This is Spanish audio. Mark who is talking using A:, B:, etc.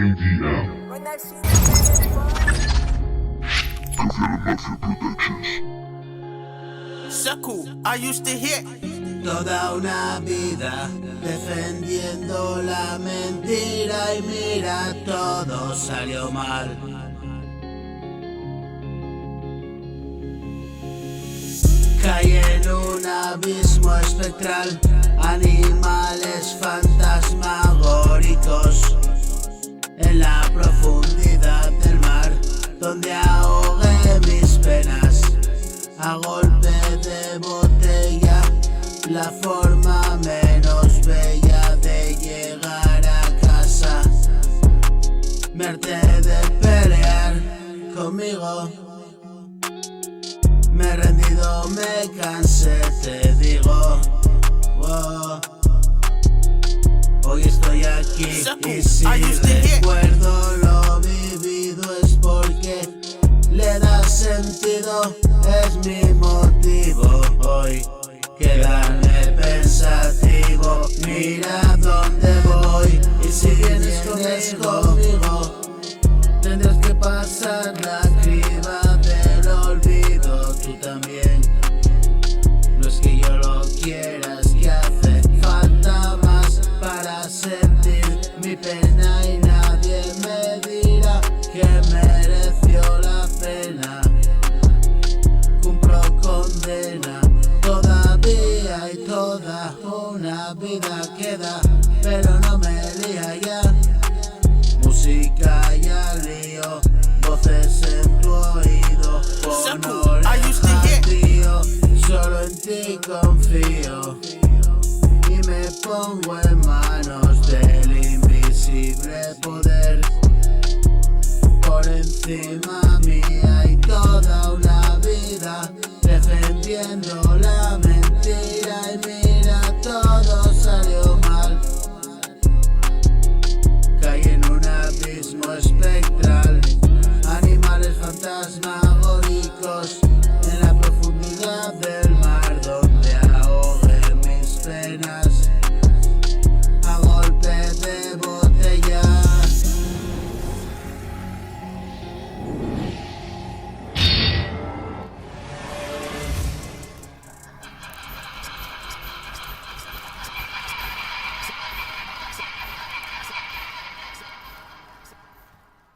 A: KDM. Consider Mafia Productions.
B: Shaku, I used to hit.
C: Toda una vida defendiendo la mentira y mira, todo salió mal. Caí en un abismo espectral, animales fantasmagóricos, en la profundidad del mar, donde ahogué mis penas a golpe de botella, la forma menos bella de llegar a casa. Me harté de pelear conmigo, me he rendido, me cansé, te digo. Wow. Hoy estoy aquí y si recuerdo lo vivido es porque le da sentido, es mi motivo hoy quedarme pensativo. Mira dónde voy y si vienes conmigo tendrás que pasar la criba del olvido. Tú también, no es que yo lo quiera, es que hace falta más para sentir mi pena y nadie me dirá que mereció la pena. Cumplo condena, todavía y toda una vida queda, pero no me lía ya. Música y al lío, voces en tu oído, honor tío, solo en ti confío y me pongo en manos del invisible poder por encima